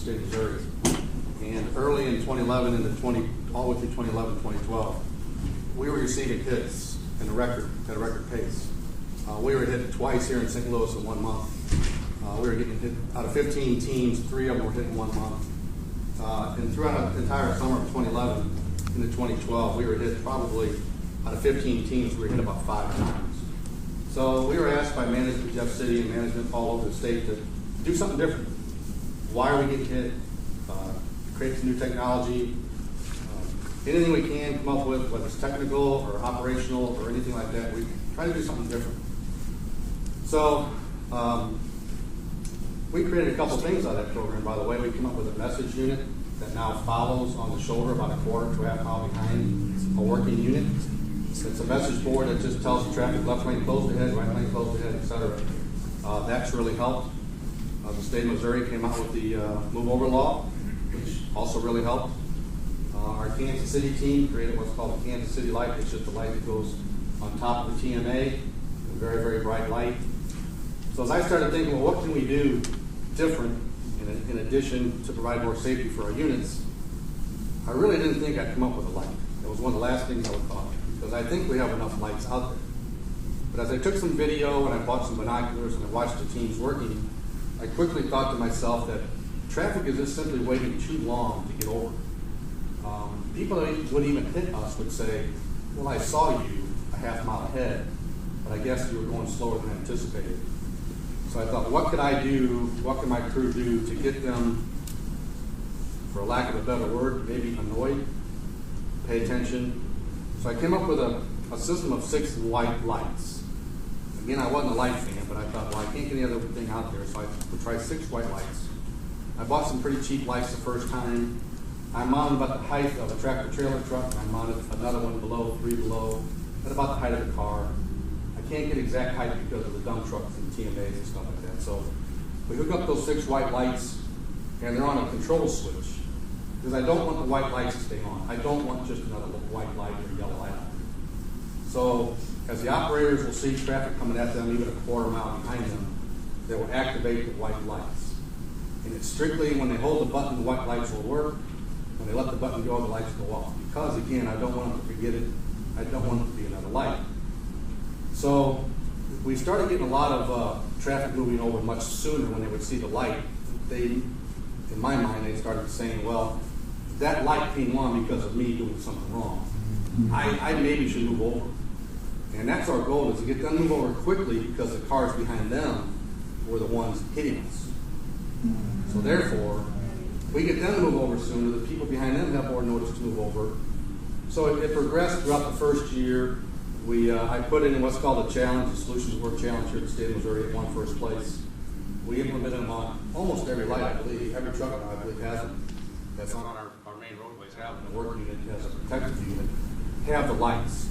state of Missouri. And early in 2011 all the way through 2011, 2012, we were receiving hits at a record pace. We were hit twice here in St. Louis in 1 month. We were getting hit out of 15 teams, 3 of them were hit in 1 month. And throughout the entire summer of 2011 into 2012, we were hit probably out of 15 teams, we were hit about 5 times. So we were asked by management, Jeff City, and management all over the state to do something different. Why are we getting hit? Create some new technology. Anything we can come up with, whether it's technical or operational or anything like that, we try to do something different. So we created a couple things out of that program, by the way. We came up with a message unit that now follows on the shoulder about a quarter to a half mile behind a working unit. It's a message board that just tells the traffic left lane closed ahead, right lane closed ahead, etc. That's really helped. The state of Missouri came out with the move over law, which also really helped. Our Kansas City team created what's called the Kansas City light. It's just a light that goes on top of the TMA, a very, very bright light. So as I started thinking, well, what can we do different in addition to provide more safety for our units, I really didn't think I'd come up with a light. It was one of the last things I would thought, because I think we have enough lights out there. But as I took some video and I bought some binoculars and I watched the teams working, I quickly thought to myself that traffic is just simply waiting too long to get over. People that would even hit us would say, well, I saw you a half mile ahead, but I guess you were going slower than anticipated. So I thought, what could I do, what can my crew do to get them, for lack of a better word, maybe annoyed, pay attention. So I came up with a system of 6 white lights. Again, I wasn't a light fan, but I thought, well, I can't get any other thing out there, so I would try 6 white lights. I bought some pretty cheap lights the first time. I mounted about the height of a tractor trailer truck, and I mounted another one below, 3 below, at about the height of the car. I can't get exact height because of the dump trucks and TMAs and stuff like that. So we hook up those 6 white lights, and they're on a control switch, because I don't want the white lights to stay on. I don't want just another white light or yellow light on. So as the operators will see traffic coming at them, even a quarter mile behind them, they will activate the white lights. And it's strictly when they hold the button, the white lights will work. When they let the button go, the lights go off. Because, again, I don't want them to forget it. I don't want it to be another light. So we started getting a lot of traffic moving over much sooner when they would see the light. In my mind, they started saying, well, that light came on because of me doing something wrong. I maybe should move over. And that's our goal, is to get them to move over quickly, because the cars behind them were the ones hitting us. So therefore, we get them to move over sooner, the people behind them have more notice to move over. So it progressed throughout the first year. I put in what's called a challenge, a solutions work challenge here in the state of Missouri. It won first place. We implemented them on almost every light, I believe. Every truck, I believe, has them. That's on our main roadways, have them. The work unit has a protective unit, have the lights.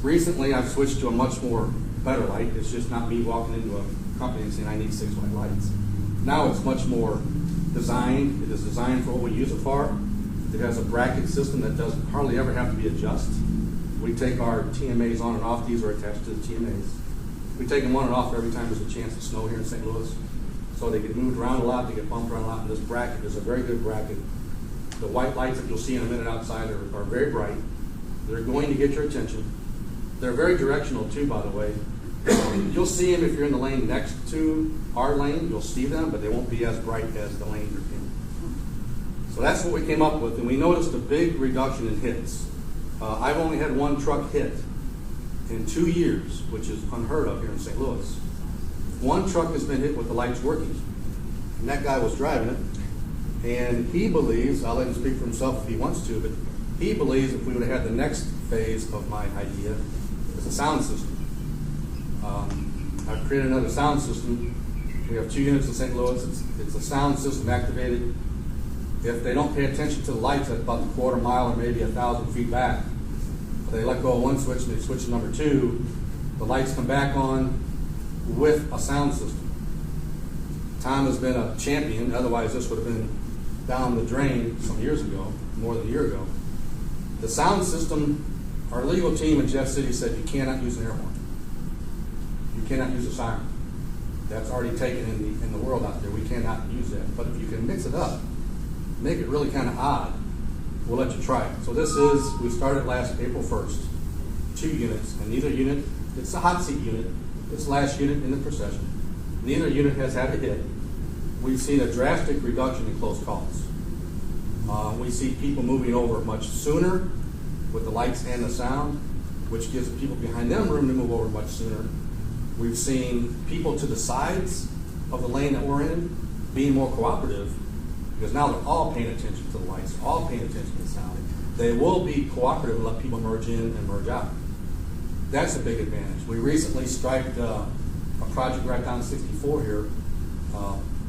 Recently, I've switched to a much more better light. It's just not me walking into a company and saying I need 6 white lights. Now it's much more designed. It is designed for what we use it for. It has a bracket system that doesn't hardly ever have to be adjusted. We take our TMAs on and off. These are attached to the TMAs. We take them on and off every time there's a chance of snow here in St. Louis. So they get moved around a lot, they get bumped around a lot, and this bracket is a very good bracket. The white lights that you'll see in a minute outside are very bright. They're going to get your attention. They're very directional too, by the way. You'll see them if you're in the lane next to our lane. You'll see them, but they won't be as bright as the lane you're in. So that's what we came up with, and we noticed a big reduction in hits. I've only had 1 truck hit in 2 years, which is unheard of here in St. Louis. 1 truck has been hit with the lights working, and that guy was driving it. And he believes, I'll let him speak for himself if he wants to, but he believes if we would have had the next phase of my idea, it's a sound system. I've created another sound system. We have 2 units in St. Louis. It's a sound system activated. If they don't pay attention to the lights at about the quarter mile or maybe 1,000 feet back, they let go of 1 switch and they switch to number 2, the lights come back on with a sound system. Tom has been a champion, otherwise this would have been down the drain some years ago, more than a year ago. The sound system, our legal team in Jeff City said you cannot use an air horn. You cannot use a siren. That's already taken in the world out there. We cannot use that. But if you can mix it up, make it really kind of odd, we'll let you try it. So this is, we started last April 1st, 2 units, and neither unit, it's a hot seat unit, it's the last unit in the procession. Neither unit has had a hit. We've seen a drastic reduction in close calls. We see people moving over much sooner with the lights and the sound, which gives the people behind them room to move over much sooner. We've seen people to the sides of the lane that we're in being more cooperative, because now they're all paying attention to the lights, all paying attention to the sound. They will be cooperative and let people merge in and merge out. That's a big advantage. We recently striped a project right down 64 here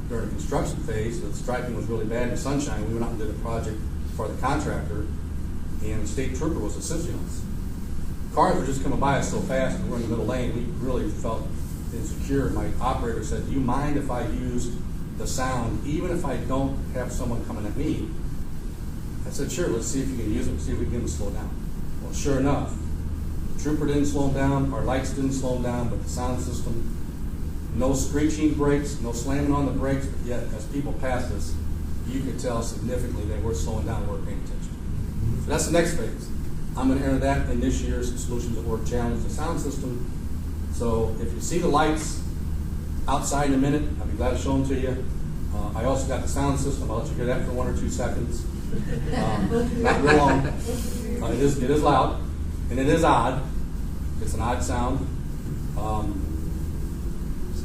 during the construction phase. The striping was really bad in the sunshine. We went out and did a project for the contractor, and the state trooper was assisting us. Cars were just coming by us so fast, and we're in the middle lane, we really felt insecure. My operator said, do you mind if I use the sound, even if I don't have someone coming at me? I said, sure, let's see if you can use it, see if we can get them to slow down. Well, sure enough, the trooper didn't slow them down, our lights didn't slow them down, but the sound system, no screeching brakes, no slamming on the brakes, but yet as people passed us, you could tell significantly they were slowing down and we're paying attention. So that's the next phase. I'm going to enter that in this year's Solutions at Work Challenge, the sound system. So if you see the lights outside in a minute, I'll be glad to show them to you. I also got the sound system. I'll let you hear that for 1 or 2 seconds. Not real long. It is loud, and it is odd. It's an odd sound.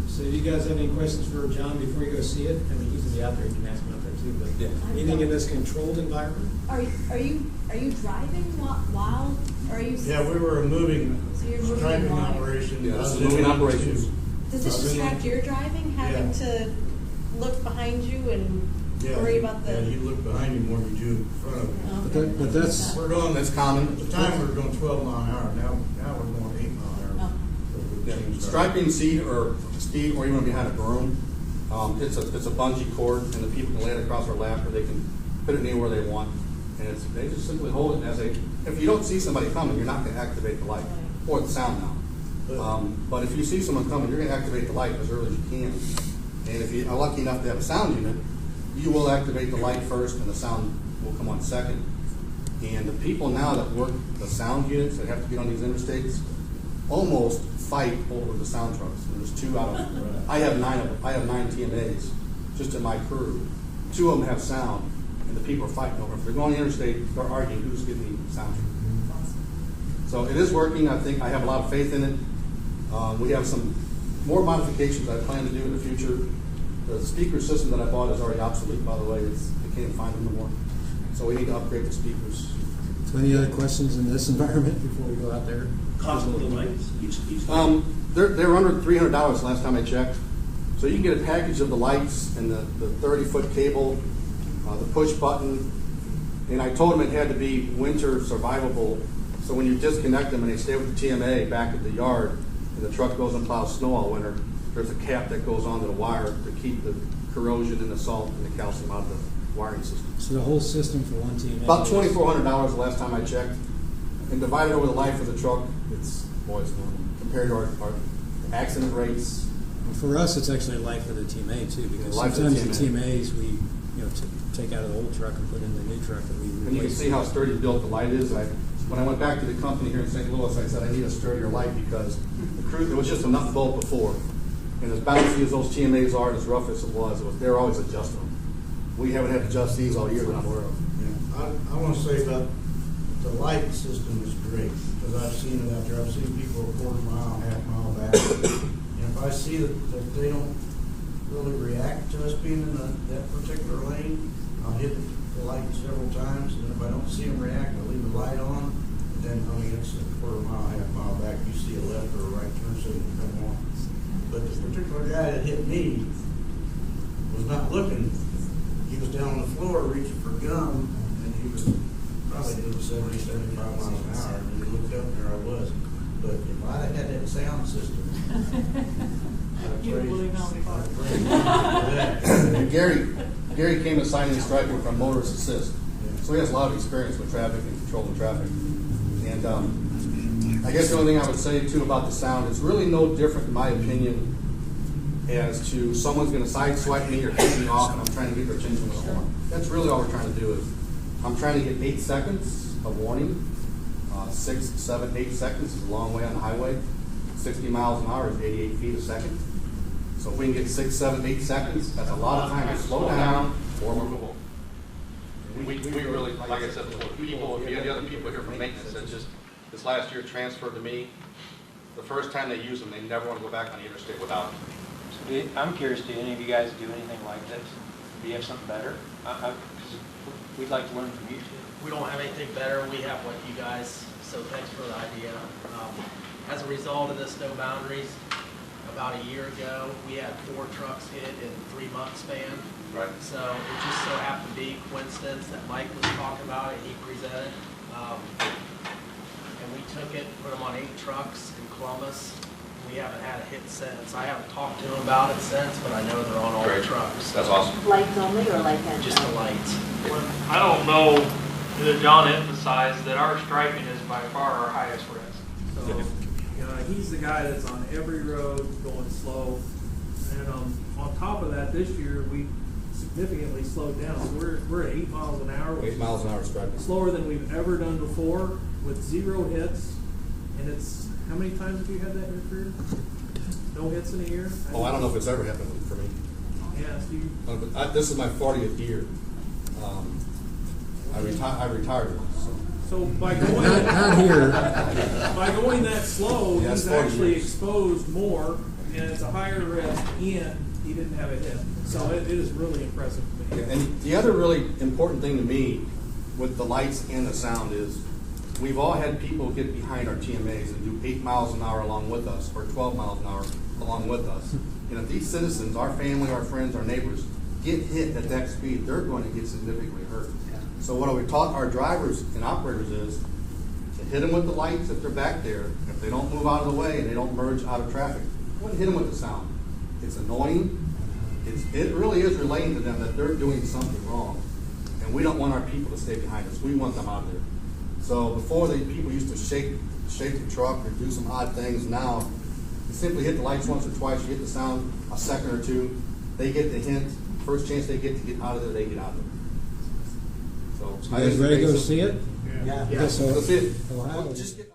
So do you guys have any questions for John before you go see it? I mean, he's going to be out there. You can ask him out there too. But Yeah. anything in this controlled environment? Are you driving while, or are you? Yeah, we were moving, So you're moving striping while- operation. Yeah, this is moving operations. Does this distract your driving, having to look behind you and worry about the? Yeah, you look behind you more than you do in front of you. Okay. But that's- We're going, That's common. at the time we were going 12 mile an hour, now we're going 8 mile an hour. Oh. But we've Yeah, changed our- striping speed or even behind a broom, it's a bungee cord, and the people can lay it across their lap, or they can put it anywhere they want, and they just simply hold it as if you don't see somebody coming, you're not going to activate the light or the sound now. But if you see someone coming, you're going to activate the light as early as you can. And if you are lucky enough to have a sound unit, you will activate the light first, and the sound will come on second. And the people now that work the sound units that have to get on these interstates almost fight over the sound trucks. And there's 2 out of, I have 9 of them. I have 9 TMAs just in my crew. 2 of them have sound, and the people are fighting over it. If they're going the interstate, they're arguing who's getting the sound truck. So it is working. I think I have a lot of faith in it. We have some more modifications I plan to do in the future. The speaker system that I bought is already obsolete, by the way. I can't find them anymore. So we need to upgrade the speakers. So any other questions in this environment before we go out there? Cost of the lights? They're under $300 last time I checked. So you can get a package of the lights and the 30-foot cable, the push button, and I told them it had to be winter survivable. So when you disconnect them and they stay with the TMA back at the yard, and the truck goes and plows snow all winter, there's a cap that goes onto the wire to keep the corrosion and the salt and the calcium out of the wiring system. So the whole system for one team? About $2,400 the last time I checked. And divided over the life of the truck, it's compared to our accident rates. Well, for us, it's actually life of the TMA too, because Life of the sometimes the TMA. TMAs we take out of the old truck and put in the new truck that we replace. And you can see how sturdy built the light is. When I went back to the company here in St. Louis, I said I need a sturdier light because the crew, there was just enough bolt before. And as bouncy as those TMAs are, and as rough as it was, they're always adjusting them. We haven't had to adjust these all year that I'm aware of. Yeah, I want to say about the light system is great, because I've seen it out there. I've seen people a quarter mile, half mile back. And if I see that they don't really react to us being in that particular lane, I'll hit the light several times, and if I don't see them react, I'll leave the light on. And then, it's a quarter mile, half mile back, you see a left or a right turn signal come on. But this particular guy that hit me was not looking. He was down on the floor reaching for gum, and he was probably doing 70, 75 miles an hour. And he looked up, and there I was. But if I'd have had that sound system, I'd You blew him out before. that. Gary came to signing and striping from Motorist Assist. So he has a lot of experience with traffic and controlling traffic. And I guess the only thing I would say too about the sound, it's really no different in my opinion as to someone's gonna sideswipe me or cut me off and I'm trying to get their attention with a horn. That's really all we're trying to do is, I'm trying to get 8 seconds of warning. 6, 7, 8 seconds is a long way on the highway. 60 miles an hour is 88 feet a second. So if we can get 6, 7, 8 seconds, that's a lot of time to slow down or move. We really, like I said before, people, if you have the other people here from maintenance, that just, this last year transferred to me. The first time they use them, they never want to go back on the interstate without them. So I'm curious, do any of you guys do anything like this? Do you have something better? 'Cause we'd like to learn from you too. We don't have anything better. We have what you guys, so thanks for the idea. As a result of this no boundaries, about a year ago, we had 4 trucks hit in a 3-month span. Right. So it just so happened to be coincidence that Mike was talking about it, he presented. And we took it, put them on 8 trucks in Columbus. We haven't had a hit since. I haven't talked to them about it since, but I know they're on all the trucks. That's awesome. Lights only or light and? Just the lights. I don't know that John emphasized that our striping is by far our highest risk. So, he's the guy that's on every road going slow. And on top of that, this year, we significantly slowed down. So we're at 8 miles an hour. 8 miles an hour striping. Slower than we've ever done before with 0 hits. And it's, how many times have you had that in your career? No hits in a year? Oh, I don't know if it's ever happened for me. Yeah, Steve. This is my 40th year. I retired. So by going not here. By going that slow, Yeah, he's 40 actually years. exposed more, and it's a higher risk, and he didn't have a hit. So it is really impressive to me. And the other really important thing to me with the lights and the sound is we've all had people get behind our TMAs and do 8 miles an hour along with us or 12 miles an hour along with us. And if these citizens, our family, our friends, our neighbors, get hit at that speed, they're going to get significantly hurt. So what we taught our drivers and operators is to hit them with the lights if they're back there. If they don't move out of the way and they don't merge out of traffic, go ahead and hit them with the sound. It's annoying. It really is relaying to them that they're doing something wrong. And we don't want our people to stay behind us. We want them out there. So before people used to shake the truck or do some odd things. Now, you simply hit the lights once or twice, you hit the sound a second or two, they get the hint. First chance they get to get out of there, they get out of there. So, You guys ready to go see it? Yeah. Okay, so That's it. Ohio. Just get